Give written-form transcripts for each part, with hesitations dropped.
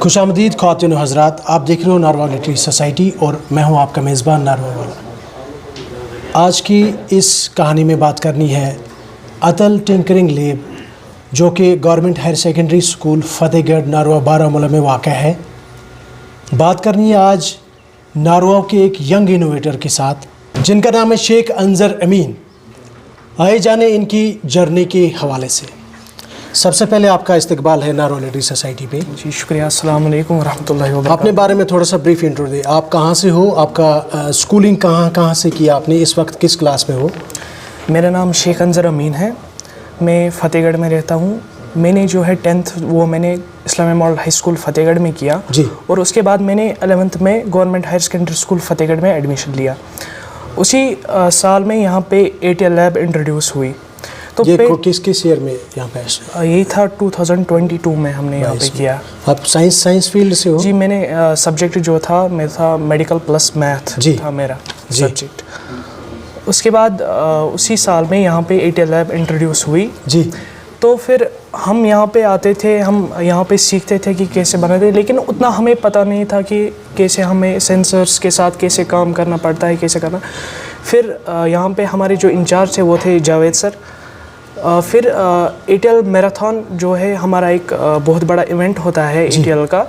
خوش آمدید خواتین و حضرات، آپ دیکھ رہے ہو ناروا لٹری سوسائٹی اور میں ہوں آپ کا میزبان ناروا والا۔ آج کی اس کہانی میں بات کرنی ہے اتل ٹنکرنگ لیب، جو کہ گورنمنٹ ہائر سیکنڈری اسکول فتح گڑھ ناروا بارہمولہ میں واقع ہے۔ بات کرنی ہے آج ناروا کے ایک ینگ انوویٹر کے ساتھ جن کا نام ہے شیخ انظر امین۔ آئے جانے ان کی جرنی کے حوالے سے۔ سب سے پہلے آپ کا استقبال ہے ناروا لٹری سوسائٹی پہ۔ جی شکریہ، السلام علیکم ورحمۃ اللہ وبرکاتہ۔ اپنے بارے میں تھوڑا سا بریف انٹرو دیں، آپ کہاں سے ہو، آپ کا اسکولنگ کہاں سے کیا آپ نے، اس وقت کس کلاس میں ہو؟ میرا نام شیخ انظر امین ہے، میں فتح گڑھ میں رہتا ہوں۔ میں نے جو ہے 10th وہ میں نے اسلامیہ ماڈل ہائی اسکول فتح گڑھ میں کیا جی، اور اس کے بعد میں نے 11th میں گورنمنٹ ہائر سیکنڈری اسکول فتح گڑھ میں ایڈمیشن لیا۔ اسی سال میں یہاں پہ ATL لیب انٹروڈیوس ہوئی۔ تو یہ کس ایئر میں یہاں پہ؟ یہی تھا 2022 میں ہم نے یہاں پہ کیا۔ آپ سائنس فیلڈ سے ہو؟ جی، میں نے سبجیکٹ جو تھا میرا تھا میڈیکل پلس میتھ تھا میرا سبجیکٹ۔ اس کے بعد اسی سال میں یہاں پہ ATL لیب انٹروڈیوس ہوئی۔ جی، تو پھر ہم یہاں پہ آتے تھے، ہم یہاں پہ سیکھتے تھے کہ کیسے بناتے، لیکن اتنا ہمیں پتہ نہیں تھا کہ کیسے ہمیں سینسرز کے ساتھ کیسے کام کرنا پڑتا ہے، کیسے کرنا۔ پھر یہاں پہ ہمارے جو انچارج تھے وہ تھے جاوید سر۔ پھر ATL میراتھن جو ہے ہمارا ایک بہت بڑا ایونٹ ہوتا ہے ATL کا،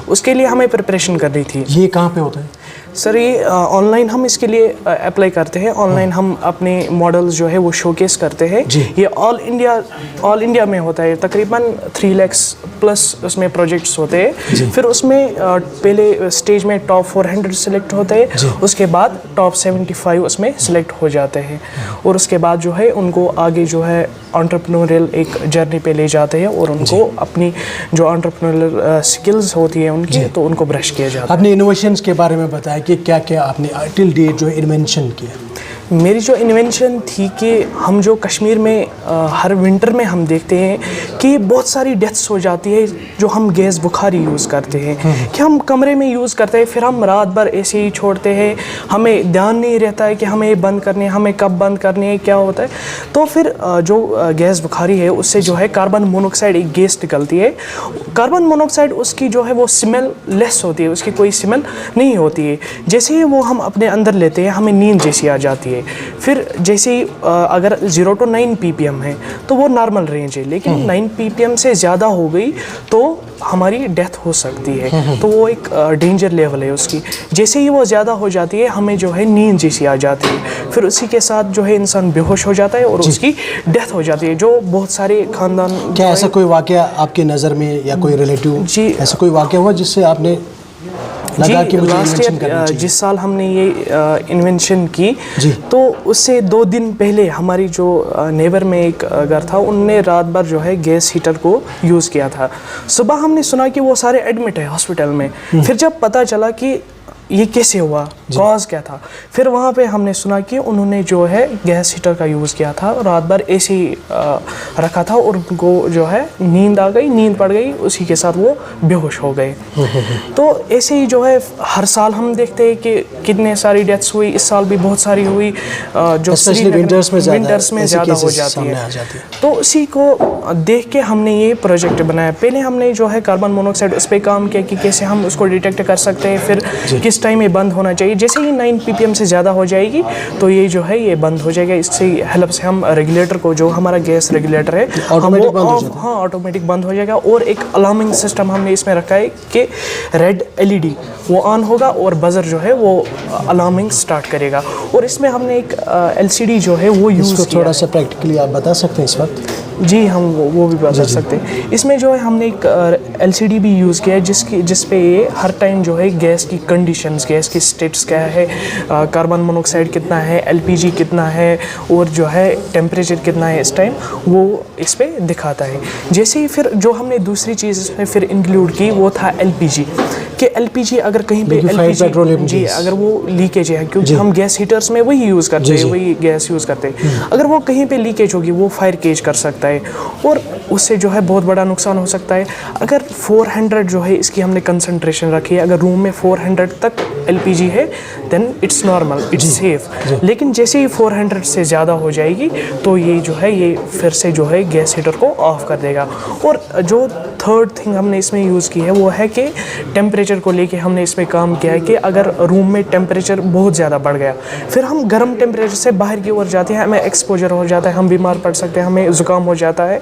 اس کے لیے ہمیں پریپریشن کرنی تھی۔ یہ کہاں پہ ہوتا ہے سر؟ یہ آن لائن ہم اس کے لیے اپلائی کرتے ہیں، آن لائن ہم اپنے ماڈلز جو ہے وہ شوکیس کرتے ہیں۔ یہ آل انڈیا میں ہوتا ہے، تقریباً 3 lakhs پلس اس میں پروجیکٹس ہوتے ہیں۔ پھر اس میں پہلے اسٹیج میں ٹاپ 400 سلیکٹ ہوتے ہیں، اس کے بعد ٹاپ 75 اس میں سلیکٹ ہو جاتے ہیں، اور اس کے بعد جو ہے ان کو آگے جو ہے انٹرپرینوریل ایک جرنی پہ لے جاتے ہیں، اور ان کو اپنی جو انٹرپرینوریل سکلز ہوتی ہیں ان کی تو ان کو برش کیا جاتا ہے۔ اپنے انوویشنز کے بارے میں بتائیں کہ کیا کیا آپ نے ٹل ڈیٹ جو انوینشن کیا؟ میری جو انوینشن تھی کہ ہم جو کشمیر میں ہر ونٹر میں ہم دیکھتے ہیں کہ بہت ساری ڈیتھس ہو جاتی ہے جو ہم گیس بخاری یوز کرتے ہیں، کہ ہم کمرے میں یوز کرتے ہیں، پھر ہم رات بھر ایسے ہی چھوڑتے ہیں، ہمیں دھیان نہیں رہتا ہے کہ ہمیں بند کرنی ہے، ہمیں کب بند کرنی ہے، کیا ہوتا ہے۔ تو پھر جو گیس بخاری ہے اس سے جو ہے کاربن مونوکسائڈ ایک گیس نکلتی ہے۔ کاربن مونوکسائڈ اس کی جو ہے وہ سمیل لیس ہوتی ہے، اس کی کوئی سمیل نہیں ہوتی ہے۔ جیسے ہی وہ ہم اپنے اندر لیتے ہیں ہمیں نیند جیسی آ جاتی ہے۔ پھر جیسے ہی اگر 0 to 9 ppm ہے تو وہ نارمل رینج ہے، لیکن 9 ppm سے زیادہ ہو گئی تو ہماری ڈیتھ ہو سکتی ہے، تو وہ ایک ڈینجر لیول ہے اس کی۔ جیسے ہی وہ زیادہ ہو جاتی ہے ہمیں جو ہے نیند جیسی آ جاتی ہے، پھر اسی کے ساتھ جو ہے انسان بے ہوش ہو جاتا ہے اور اس کی ڈیتھ ہو جاتی ہے، جو بہت سارے خاندان۔ کیا ایسا کوئی واقعہ آپ کی نظر میں یا کوئی ریلیٹیو ایسا کوئی واقعہ ہوا جس سے آپ نے لگا کہ مجھے انوینشن کرنی چاہیے؟ جس سال ہم نے یہ انوینشن کی تو اس سے 2 دن پہلے ہماری جو نیبر میں ایک گھر تھا ان نے رات بھر جو ہے گیس ہیٹر کو یوز کیا تھا۔ صبح ہم نے سنا کہ وہ سارے ایڈمٹ ہیں ہاسپٹل میں، پھر جب پتہ چلا کہ یہ کیسے ہوا، کاز کیا تھا، پھر وہاں پہ ہم نے سنا کہ انہوں نے جو ہے گیس ہیٹر کا یوز کیا تھا، رات بھر ایسے ہی رکھا تھا اور ان کو جو ہے نیند آ گئی، نیند پڑ گئی، اسی کے ساتھ وہ بے ہوش ہو گئے۔ تو ایسے ہی جو ہے ہر سال ہم دیکھتے ہیں کہ کتنے ساری ڈیتھس ہوئی، اس سال بھی بہت ساری ہوئی، جو ونٹرس میں زیادہ ہو جاتی ہے۔ تو اسی کو دیکھ کے ہم نے یہ پروجیکٹ بنایا۔ پہلے ہم نے جو ہے کاربن مونوکسائڈ اس پہ کام کیا کہ کیسے ہم اس کو ڈیٹیکٹ کر سکتے ہیں، پھر کس ٹائم یہ بند ہونا چاہیے۔ جیسے ہی 9 ppm سے زیادہ ہو جائے گی تو یہ جو ہے یہ بند ہو جائے گا۔ اس سے ہیلپ سے ہم ریگولیٹر کو، جو ہمارا گیس ریگولیٹر ہے، آٹومیٹک بند ہو جائے گا۔ اور ایک الارمنگ سسٹم ہم نے اس میں رکھا ہے کہ ریڈ LED وہ آن ہوگا اور بزر جو ہے وہ الارمنگ سٹارٹ کرے گا۔ اور اس میں ہم نے ایک LCD جو ہے وہ یوز کیا۔ تھوڑا سا پریکٹیکلی آپ بتا سکتے ہیں اس وقت؟ جی ہم وہ بھی بتا سکتے ہیں۔ اس میں جو ہے ہم نے ایک LCD بھی یوز کیا ہے جس پہ یہ ہر ٹائم جو ہے گیس کی کنڈیشنز، گیس کی اسٹیٹس کیا ہے، کاربن مونوکسائڈ کتنا ہے، LPG کتنا ہے، اور جو ہے ٹیمپریچر کتنا ہے اس ٹائم، وہ اس پہ دکھاتا ہے۔ جیسے ہی پھر جو ہم نے دوسری چیز اس میں پھر انکلوڈ کی وہ تھا LPG، کہ LPG اگر کہیں پہ LPG اگر وہ لیکیج ہے، کیونکہ ہم گیس ہیٹرز میں وہی یوز کرتے ہیں، وہی گیس یوز کرتے ہیں، اگر وہ کہیں پہ لیکیج ہوگی وہ فائر کیج کر سکتا ہے اور اس سے جو ہے بہت بڑا نقصان ہو سکتا ہے۔ اگر 400 جو ہے اس کی ہم نے کنسنٹریشن رکھی ہے، اگر روم میں 400 تک LPG ہے دین اٹس نارمل، اٹس سیف۔ لیکن جیسے ہی 400 سے زیادہ ہو جائے گی تو یہ جو ہے یہ پھر سے جو ہے گیس ہیٹر کو آف کر دے گا۔ اور جو تھرڈ تھنگ ہم نے اس میں یوز کی ہے وہ ہے کہ ٹیمپریچر کو لے کے ہم نے اس میں کام کیا ہے کہ اگر روم میں ٹیمپریچر بہت زیادہ بڑھ گیا پھر ہم گرم ٹیمپریچر سے باہر کی اور جاتے ہیں, ہمیں ایکسپوجر ہو جاتا ہے, ہم بیمار پڑ سکتے ہیں, ہمیں زکام ہو جاتا ہے.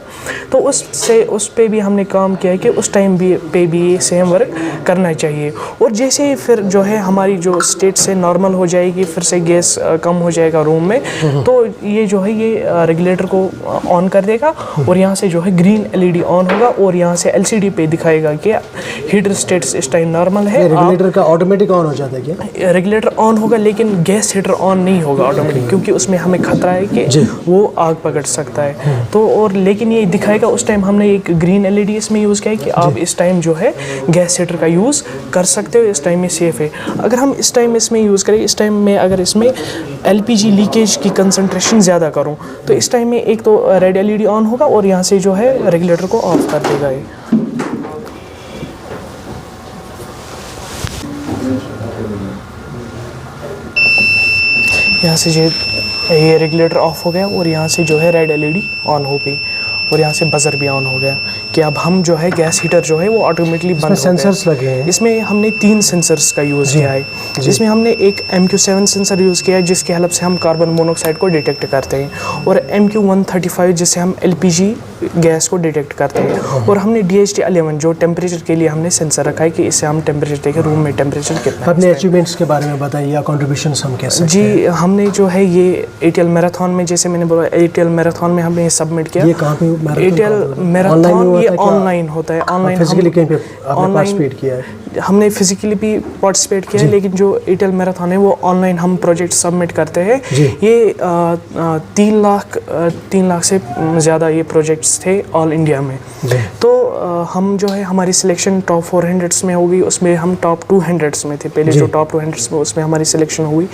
تو اس پہ بھی ہم نے کام کیا ہے کہ اس ٹائم پہ بھی یہ سیم ورک کرنا چاہیے. اور جیسے ہی پھر جو ہے ہماری جو اسٹیٹ سے نارمل ہو جائے گی, پھر سے گیس کم ہو جائے گا روم میں, تو یہ جو ہے یہ ریگولیٹر کو آن کر دے گا اور یہاں سے جو ہے گرین LED آن ہوگا اور یہاں سے LCD پہ دکھائے گا کہ ہیٹر اسٹیٹس اس ٹائم نارمل ہے. ریگولیٹر کا آٹومیٹک آن ہو جاتا ہے کیا؟ ریگولیٹر آن ہوگا لیکن گیس ہیٹر آن نہیں ہوگا آٹومیٹک, کیونکہ اس میں ہمیں خطرہ ہے کہ وہ آگ پکڑ سکتا ہے. تو اور لیکن یہ دکھائے گا اس ٹائم ہم نے ایک گرین LED اس میں یوز کیا ہے کہ آپ اس ٹائم جو ہے گیس ہیٹر کا یوز کر سکتے ہو, اس ٹائم میں سیف ہے. اگر ہم اس ٹائم اس میں یوز کریں, اس ٹائم میں اگر اس میں LPG لیکیج کی کنسنٹریشن زیادہ کروں تو اس ٹائم میں ایک تو ریڈ LED آن ہوگا اور یہاں سے جو ہے ریگولیٹر کو آف کر دے گا. یہاں سے یہ ریگولیٹر آف ہو گیا اور یہاں سے جو ہے ریڈ LED آن ہو گئی اور یہاں سے بزر بھی آن ہو گیا کہ اب ہم جو ہے گیس ہیٹر جو ہے وہ آٹومیٹکلی بند ہو گیا. سینسرز لگے ہیں اس میں ہم نے 3 سینسرز کا یوز کیا ہے. جس میں ہم نے ایک MQ7 سینسر یوز کیا ہے جس کی ہیلپ سے ہم کاربن مونوکسائڈ کو ڈیٹیکٹ کرتے ہیں, اور MQ135 جس سے ہم LPG گیس کو ڈیٹیکٹ کرتے ہیں, اور ہم نے DHT11 جو ٹیمپریچر کے لیے ہم نے سینسر رکھا ہے کہ اس سے ہم ٹیمپریچر دیکھیں روم میں ٹیمپریچر کتنا ہے. اپنے اچیومنٹس کے بارے میں بتائیے یا کنٹریبیوشنس ہم کیسے؟ جی ہم نے جو ہے یہ ATL میراتھن میں, جیسے میں نے بولا ATL میراتھن میں ہم نے سبمٹ کیا. یہ کہاں پہ ATL میراتھن یہ آن لائن ہوتا ہے. آن لائن فزیکلی کہیں پہ آپ نے پارٹیسپیٹ کیا ہے؟ ہم نے فزیکلی بھی پارٹیسپیٹ کیا ہے, لیکن جو ATL میراتھن ہے وہ آن لائن ہم پروجیکٹ سبمٹ کرتے ہیں. یہ 3 لاکھ سے زیادہ یہ پروجیکٹس تھے آل انڈیا میں. تو ہم جو ہے ہماری سلیکشن ٹاپ 400 میں ہو گئی, اس میں ہم ٹاپ 200 میں تھے پہلے. جو ٹاپ 200 میں اس میں ہماری سلیکشن ہوئی.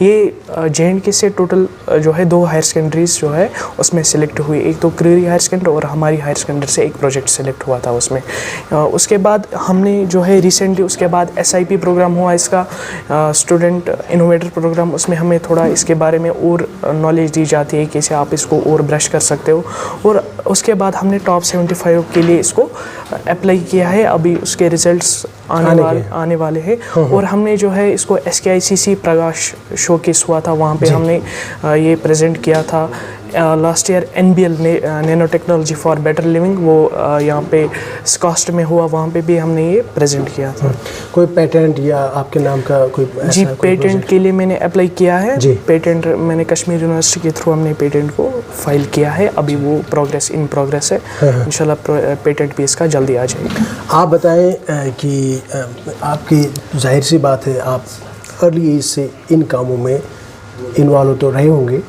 یہ JNK سے ٹوٹل جو ہے 2 ہائر سیکنڈریز جو ہے اس میں سلیکٹ ہوئی, ایک تو کریری ہائر سیکنڈری اور ہماری ہائر سیکنڈری سے ایک پروجیکٹ سلیکٹ ہوا تھا اس میں. اس کے بعد ہم نے جو ہے ریسنٹلی اس کے بعد SIP پروگرام ہوا اس کا, اسٹوڈنٹ انوویٹر پروگرام. اس میں ہمیں تھوڑا اس کے بارے میں اور نالج دی جاتی ہے کیسے آپ اس کو اور برش کر سکتے ہو. اور اس کے بعد ہم نے ٹاپ 75 کے لیے اس کو اپلائی کیا ہے, ابھی اس کے ریزلٹس آنے والے ہیں. اور ہم نے جو ہے اس کو SKICC پرکاش شو کیس ہوا تھا, وہاں پہ ہم نے یہ پریزنٹ کیا تھا. Last year NBL nano technology for better living وہ یہاں پہ اسکاسٹ میں ہوا, وہاں پہ بھی ہم نے یہ پریزنٹ کیا تھا. کوئی پیٹنٹ یا آپ کے نام کا کوئی؟ جی پیٹنٹ کے لیے میں نے اپلائی کیا ہے. پیٹنٹ میں نے کشمیر یونیورسٹی کے تھرو ہم نے پیٹنٹ کو فائل کیا ہے, ابھی وہ ان پروگریس ہے. انشاءاللہ پیٹنٹ بھی اس کا جلدی آ جائے گا. آپ بتائیں کہ آپ کی ظاہر سی بات ہے آپ ارلی ایج سے ان کاموں میں انوالو تو رہے ہوں گے,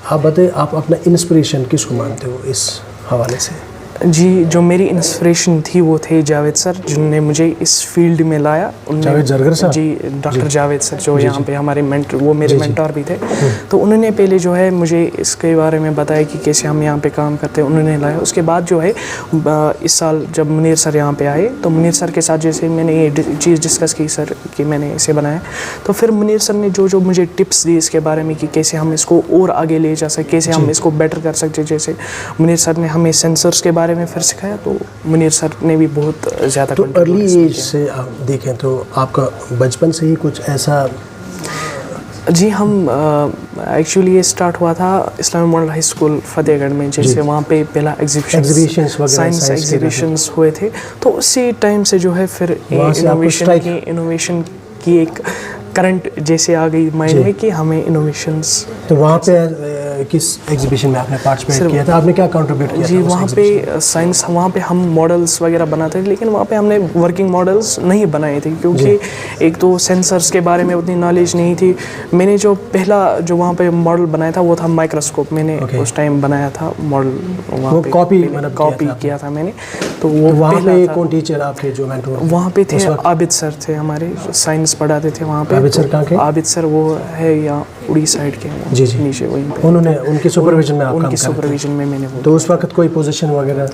آپ بتائیں آپ اپنا انسپریشن کس کو مانتے ہو اس حوالے سے؟ جی جو میری انسپریشن تھی وہ تھے جاوید سر, جنہوں نے مجھے اس فیلڈ میں لایا. جاوید زرگر صاحب؟ جی ڈاکٹر جاوید سر جو یہاں پہ ہمارے مینٹر, وہ میرے مینٹور بھی تھے. تو انہوں نے پہلے جو ہے مجھے اس کے بارے میں بتایا کہ کیسے ہم یہاں پہ کام کرتے ہیں, انہوں نے لایا. اس کے بعد جو ہے اس سال جب منیر سر یہاں پہ آئے تو منیر سر کے ساتھ جیسے میں نے یہ چیز ڈسکس کی سر کہ میں نے اسے بنایا, تو پھر منیر سر نے جو مجھے ٹپس دی اس کے بارے میں کہ کیسے ہم اس کو اور آگے لے جا سکتے, کیسے ہم اس کو بیٹر کر سکتے. جیسے منیر سر نے ہمیں سینسرس کے بارے میں پھر سکھایا, تو منیر سر نے بھی بہت زیادہ. تو ارلی ایج سے آپ دیکھیں تو آپ کا بچپن سے ہی کچھ ایسا؟ جی ہم ایکچولی یہ اسٹارٹ ہوا تھا اسلامی ماڈل ہائی اسکول فتح گڑھ میں, جیسے وہاں پہ پہلا سائنس ایگزیبیشنس ہوئے تھے. تو اسی ٹائم سے جو ہے پھر انوویشن کی ایک کرنٹ جیسے آ گئی مائنڈ میں کہ ہمیں انوویشنس. تو وہاں پہ کس ایگزیبیشن میں آپ نے پارٹیسپیٹ کیا تھا, آپ نے کیا کنٹریبیوٹ کیا تھا؟ جی وہاں پہ سائنس, وہاں پہ ہم ماڈلس وغیرہ بناتے تھے, لیکن وہاں پہ ہم نے ورکنگ ماڈلس نہیں بنائے تھے کیونکہ ایک تو سینسرس کے بارے میں اتنی نالج نہیں تھی. میں نے جو پہلا جو وہاں پہ ماڈل بنایا تھا وہ تھا مائکروسکوپ. میں نے اس ٹائم بنایا تھا ماڈل, وہاں پہ کاپی کیا تھا میں نے. تو وہ وہاں پہ کون ٹیچر آپ کے جو مینٹور؟ وہاں پہ تھے عابد سر تھے ہمارے, سائنس پڑھاتے تھے وہاں پہ. عابد سر کہاں کے؟ عابد سر وہ ہے یا اڑی سائڈ کے نیچے وہیں پہ. انہوں نے ان کی سپرویژن میں آپ ان کی سپرویژن میں میں نے. تو اس وقت کوئی پوزیشن وغیرہ؟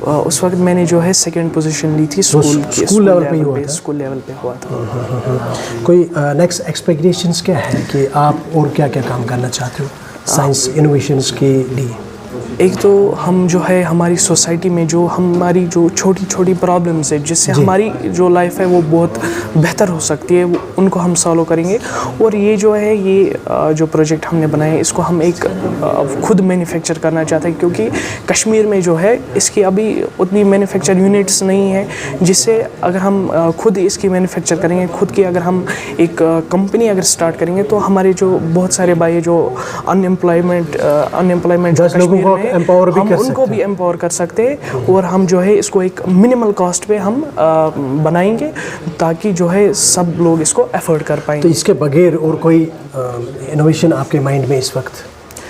اس وقت میں نے جو ہے 2nd پوزیشن لی تھی اسکول لیول پہ ہی ہوا تھا. اسکول لیول پہ ہوا تھا. کوئی نیکسٹ ایکسپیکٹیشنس کیا ہے کہ آپ اور کیا کیا کام کرنا چاہتے ہو سائنس انوویشنس کے لیے؟ ایک تو ہم جو ہے ہماری سوسائٹی میں جو ہماری جو چھوٹی چھوٹی پرابلمس ہے جس سے ہماری جو لائف ہے وہ بہت بہتر ہو سکتی ہے ان کو ہم سالو کریں گے. اور یہ جو ہے یہ جو پروجیکٹ ہم نے بنایا ہے اس کو ہم ایک خود مینوفیکچر کرنا چاہتے ہیں کیونکہ کشمیر میں جو ہے اس کی ابھی اتنی مینوفیکچر یونٹس نہیں ہیں جس سے اگر ہم خود اس کی مینوفیکچر کریں گے خود کی اگر ہم ایک کمپنی اگر اسٹارٹ کریں گے تو ہمارے جو بہت سارے بھائی جو ان امپلائمنٹ کشمیر میں ہم ان کو بھی امپاور کر سکتے ہیں اور ہم جو ہے اس کو ایک منیمل کاسٹ پہ ہم بنائیں گے تاکہ جو ہے سب لوگ اس کو افورڈ کر پائیں. تو اس کے بغیر اور کوئی انوویشن آپ کے مائنڈ میں اس وقت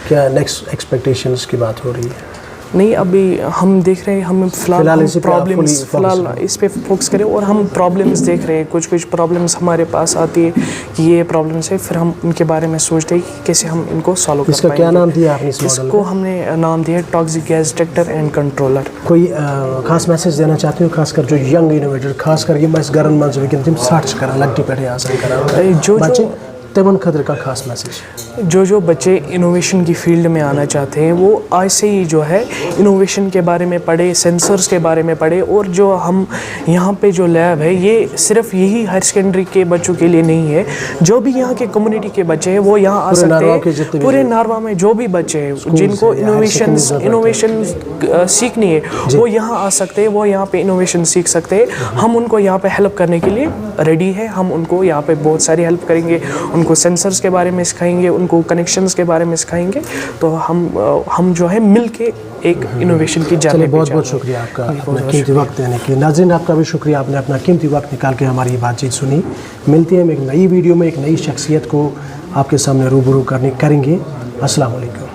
کیا نیکسٹ ایکسپیکٹیشنز کی بات ہو رہی ہے؟ نہیں, ابھی ہم دیکھ رہے ہیں ہم فی الحال اس پہ فوکس کریں اور ہم پرابلمس دیکھ رہے ہیں. کچھ پرابلمس ہمارے پاس آتی ہے کہ یہ پرابلمس ہے, پھر ہم ان کے بارے میں سوچتے ہیں کہ کیسے ہم ان کو سالو کر پائیں گے. اس کا کیا نام دیا آپ نے اس ماڈل کو؟ ہم نے نام دیا ہے toxic gas detector and controller. کوئی خاص میسیج دینا چاہتے ہو خاص کر جو ینگ انوویٹر خاص کر یہ بس گرن منز وکن تم سٹارٹ کران لگٹی پہ آسان کران جو تمن خاطر کا خاص میسیج جو بچے انوویشن کی فیلڈ میں آنا چاہتے ہیں وہ آج سے ہی جو ہے انوویشن کے بارے میں پڑھے, سینسرز کے بارے میں پڑھے. اور جو ہم یہاں پہ جو لیب ہے یہ صرف یہی ہائر سیکنڈری کے بچوں کے لیے نہیں ہے, جو بھی یہاں کے کمیونٹی کے بچے ہیں وہ یہاں آ سکتے ہیں. پورے ناروا میں جو بھی بچے ہیں جن کو انوویشن سیکھنی ہے وہ یہاں آ سکتے ہیں, وہ یہاں پہ انوویشن سیکھ سکتے ہیں. ہم ان کو یہاں پہ ہیلپ کرنے کے لیے ریڈی ہے. ہم ان کو یہاں پہ بہت ساری ہیلپ کریں گے, ان کو سینسرز کے بارے میں سکھائیں گے, ان کو کنیکشنز کے بارے میں سکھائیں گے. تو ہم جو ہے مل کے ایک انوویشن کی جانب. بہت بہت شکریہ آپ کا اپنا قیمتی وقت دینے کے لیے. ناظرین آپ کا بھی شکریہ, آپ نے اپنا قیمتی وقت نکال کے ہماری بات چیت سنی. ملتے ہیں ہم ایک نئی ویڈیو میں ایک نئی شخصیت کو آپ کے سامنے روبرو کریں گے. السلام علیکم.